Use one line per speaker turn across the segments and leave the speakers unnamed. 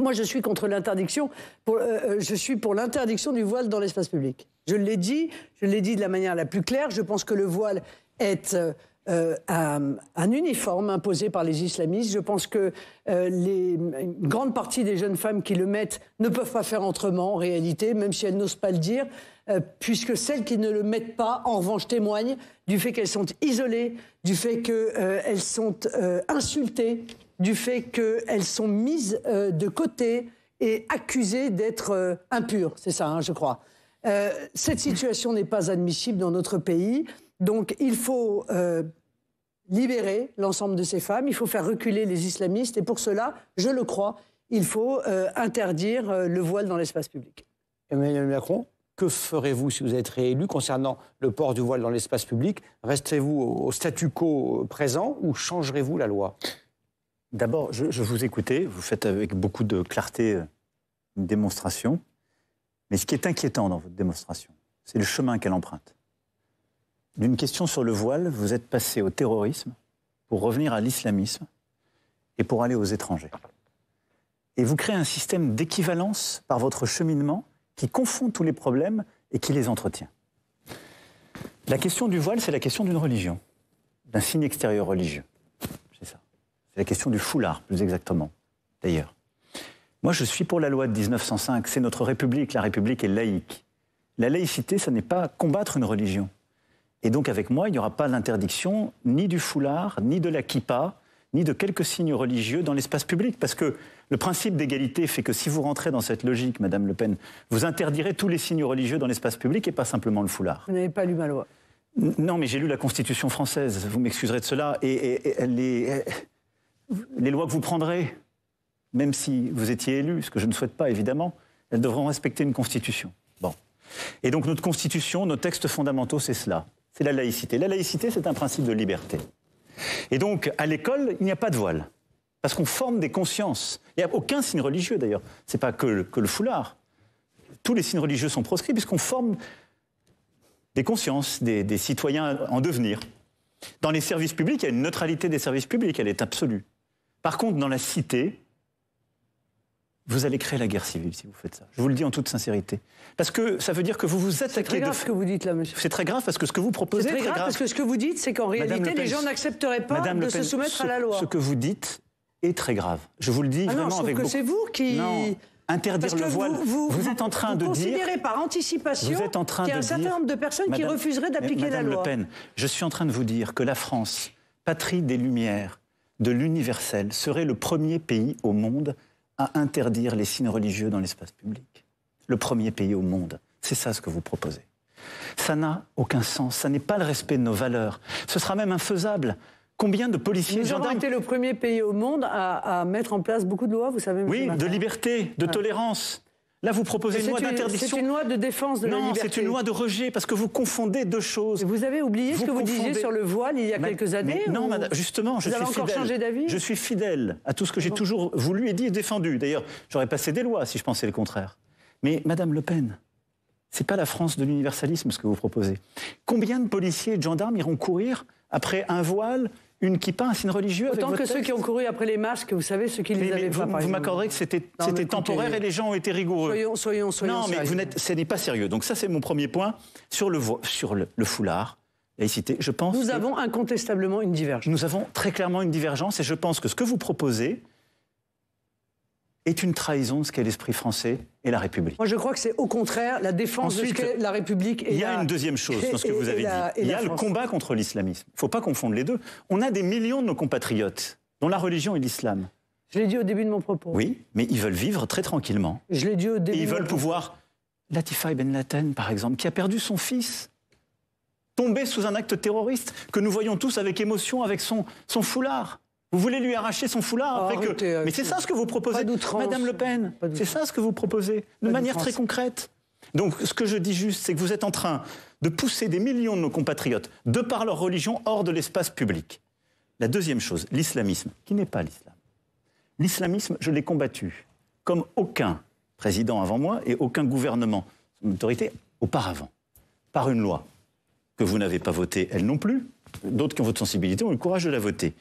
Moi, je suis contre l'interdiction. Je suis pour l'interdiction du voile dans l'espace public. Je l'ai dit de la manière la plus claire. Je pense que le voile est un uniforme imposé par les islamistes. Je pense que une grande partie des jeunes femmes qui le mettent ne peuvent pas faire autrement, en réalité, même si elles n'osent pas le dire, puisque celles qui ne le mettent pas, en revanche, témoignent du fait qu'elles sont isolées, du fait qu'elles sont insultées, du fait qu'elles sont mises de côté et accusées d'être impures. C'est ça, hein, je crois. Cette situation n'est pas admissible dans notre pays. Donc il faut libérer l'ensemble de ces femmes, il faut faire reculer les islamistes. Et pour cela, je le crois, il faut interdire le voile dans l'espace public.
Emmanuel Macron, que ferez-vous si vous êtes réélu concernant le port du voile dans l'espace public? Resterez-vous au statu quo présent ou changerez-vous la loi?
D'abord, je vous écoutais, vous faites avec beaucoup de clarté une démonstration. Mais ce qui est inquiétant dans votre démonstration, c'est le chemin qu'elle emprunte. D'une question sur le voile, vous êtes passé au terrorisme pour revenir à l'islamisme et pour aller aux étrangers. Et vous créez un système d'équivalence par votre cheminement qui confond tous les problèmes et qui les entretient. La question du voile, c'est la question d'une religion, d'un signe extérieur religieux. C'est ça. C'est la question du foulard, plus exactement, d'ailleurs. Moi, je suis pour la loi de 1905. C'est notre République. La République est laïque. La laïcité, ça n'est pas combattre une religion. Et donc, avec moi, il n'y aura pas l'interdiction ni du foulard, ni de la kippa, ni de quelques signes religieux dans l'espace public. Parce que le principe d'égalité fait que si vous rentrez dans cette logique, Madame Le Pen, vous interdirez tous les signes religieux dans l'espace public et pas simplement le foulard.
Vous n'avez pas lu ma loi.
Non, mais j'ai lu la Constitution française. Vous m'excuserez de cela. Et les lois que vous prendrez, même si vous étiez élu, ce que je ne souhaite pas évidemment, elles devront respecter une constitution. Bon. Et donc notre constitution, nos textes fondamentaux, c'est cela. C'est la laïcité. La laïcité, c'est un principe de liberté. Et donc, à l'école, il n'y a pas de voile. Parce qu'on forme des consciences. Il n'y a aucun signe religieux d'ailleurs. Ce n'est pas que le foulard. Tous les signes religieux sont proscrits puisqu'on forme des consciences, des citoyens en devenir. Dans les services publics, il y a une neutralité des services publics, elle est absolue. Par contre, dans la cité, vous allez créer la guerre civile si vous faites ça. Je vous le dis en toute sincérité. Parce que ça veut dire que vous vous attaquez...
C'est très grave ce que vous dites là, monsieur.
C'est très grave parce que ce que vous proposez...
C'est très grave parce que ce que vous dites, c'est qu'en réalité, les gens n'accepteraient pas de se soumettre à la loi.
Ce que vous dites est très grave. Je vous le dis vraiment avec beaucoup...
c'est vous qui...
Non, interdire le voile... Vous êtes en train de dire...
Vous considérez par anticipation qu'il y a un certain nombre de personnes qui refuseraient d'appliquer la loi.
Madame Le Pen, je suis en train de vous dire que la France, patrie des Lumières, de l'universel, serait le premier pays au monde à interdire les signes religieux dans l'espace public. Le premier pays au monde. C'est ça ce que vous proposez. Ça n'a aucun sens. Ça n'est pas le respect de nos valeurs. Ce sera même infaisable. Combien de policiers et gendarmes...
Nous avons été le premier pays au monde à mettre en place beaucoup de lois, vous savez.
Oui, de liberté, de tolérance. Là, vous proposez une loi d'interdiction.
C'est une loi de défense de la liberté.
Non, c'est une loi de rejet, parce que vous confondez deux choses.
Vous avez oublié ce que vous disiez sur le voile il y a quelques années?
Non, madame, justement, je suis fidèle. Vous avez encore changé d'avis? Je suis fidèle à tout ce que j'ai toujours voulu et dit et défendu. D'ailleurs, j'aurais passé des lois si je pensais le contraire. Mais, Madame Le Pen, c'est pas la France de l'universalisme ce que vous proposez. Combien de policiers et de gendarmes iront courir après un voile, une kippa, un signe religieux?
Autant que ceux qui ont couru après les masques, vous savez, ceux qui les avaient pas.
Vous m'accorderez que c'était temporaire et les gens ont été rigoureux.
Soyons
non, mais ce n'est pas sérieux. Donc ça, c'est mon premier point. Sur le foulard, laïcité, je pense...
Nous avons incontestablement une divergence.
Nous avons très clairement une divergence et je pense que ce que vous proposez est une trahison de ce qu'est l'esprit français et la République.
Moi, je crois que c'est au contraire la défense de ce qu'est la République.
Il y a une deuxième chose dans ce que vous avez dit. Il y a le combat contre l'islamisme. Il ne faut pas confondre les deux. On a des millions de nos compatriotes dont la religion est l'islam.
Je l'ai dit au début de mon propos.
Oui, mais ils veulent vivre très tranquillement.
Je l'ai dit au début.
Et ils veulent pouvoir... Latifa Ben Laden, par exemple, qui a perdu son fils, tombé sous un acte terroriste, que nous voyons tous avec émotion, avec son foulard. Vous voulez lui arracher son foulard après que... Mais c'est ça ce que vous proposez, Madame Le Pen. C'est ça ce que vous proposez, de manière très concrète. Donc ce que je dis juste, c'est que vous êtes en train de pousser des millions de nos compatriotes, de par leur religion, hors de l'espace public. La deuxième chose, l'islamisme, qui n'est pas l'islam. L'islamisme, je l'ai combattu, comme aucun président avant moi et aucun gouvernement, son autorité, auparavant, par une loi que vous n'avez pas votée, elle non plus. D'autres qui ont votre sensibilité ont eu le courage de la voter.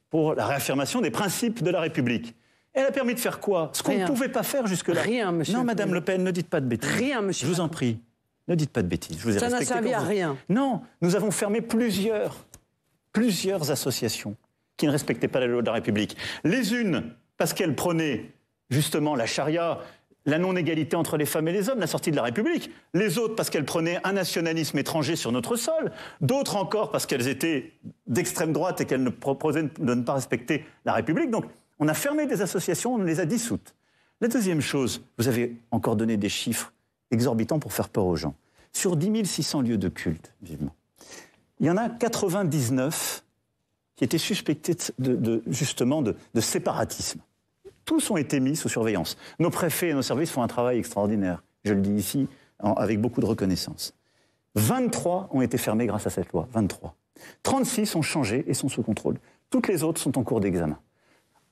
Pour la réaffirmation des principes de la République. Elle a permis de faire quoi? Ce qu'on ne pouvait pas faire jusque-là.
Rien, monsieur.
Non, Madame Le Pen, ne dites pas de bêtises.
Rien, monsieur.
Je vous en prie, ne dites pas de bêtises. Je vous ai
Ça n'a
respecté
servi à rien.
Non, nous avons fermé plusieurs associations qui ne respectaient pas la loi de la République. Les unes, parce qu'elles prônaient justement la charia, la non-égalité entre les femmes et les hommes, la sortie de la République. Les autres, parce qu'elles prenaient un nationalisme étranger sur notre sol. D'autres encore, parce qu'elles étaient d'extrême droite et qu'elles ne proposaient de ne pas respecter la République. Donc, on a fermé des associations, on les a dissoutes. La deuxième chose, vous avez encore donné des chiffres exorbitants pour faire peur aux gens. Sur 10 600 lieux de culte, vivement, il y en a 99 qui étaient suspectés justement de séparatisme. Tous ont été mis sous surveillance. Nos préfets et nos services font un travail extraordinaire. Je le dis ici avec beaucoup de reconnaissance. 23 ont été fermés grâce à cette loi. 23. 36 ont changé et sont sous contrôle. Toutes les autres sont en cours d'examen.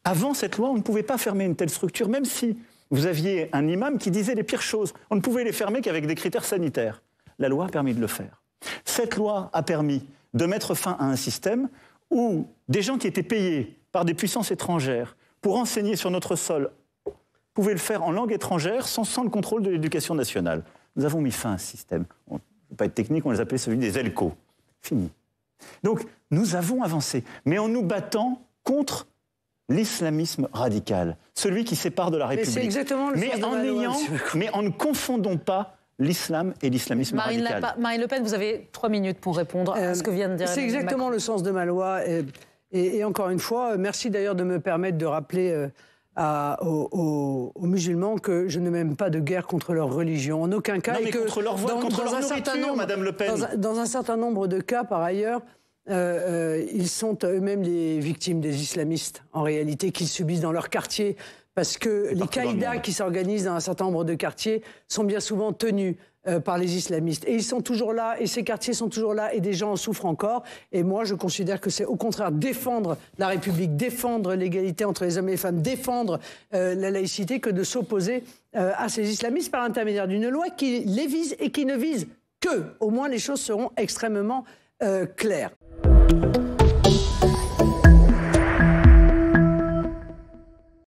Avant cette loi, on ne pouvait pas fermer une telle structure, même si vous aviez un imam qui disait les pires choses. On ne pouvait les fermer qu'avec des critères sanitaires. La loi a permis de le faire. Cette loi a permis de mettre fin à un système où des gens qui étaient payés par des puissances étrangères pour enseigner sur notre sol pouvaient le faire en langue étrangère sans le contrôle de l'éducation nationale. Nous avons mis fin à un système. On ne veut pas être technique, on les appelait celui des ELCO. Fini. Donc, nous avons avancé, mais en nous battant contre l'islamisme radical, celui qui sépare de la République.
Mais c'est exactement le sens de ma loi,
mais en ne confondons pas l'islam et l'islamisme radical.
Marine Le Pen, vous avez 3 minutes pour répondre à ce que vient de dire.
C'est exactement le sens de ma loi. Et encore une fois, merci d'ailleurs de me permettre de rappeler aux musulmans que je ne mène pas de guerre contre leur religion. En aucun cas.
Non, mais
et que
contre leur voile, contre leur nourriture, Madame Le Pen.
Dans un certain nombre de cas, par ailleurs, ils sont eux-mêmes les victimes des islamistes, en réalité, qu'ils subissent dans leur quartier. Parce que les caïdas qui s'organisent dans un certain nombre de quartiers sont bien souvent tenus par les islamistes. Et ils sont toujours là, et ces quartiers sont toujours là, et des gens en souffrent encore. Et moi, je considère que c'est au contraire défendre la République, défendre l'égalité entre les hommes et les femmes, défendre la laïcité, que de s'opposer à ces islamistes par l'intermédiaire d'une loi qui les vise et qui ne vise qu'eux. Au moins, les choses seront extrêmement claires.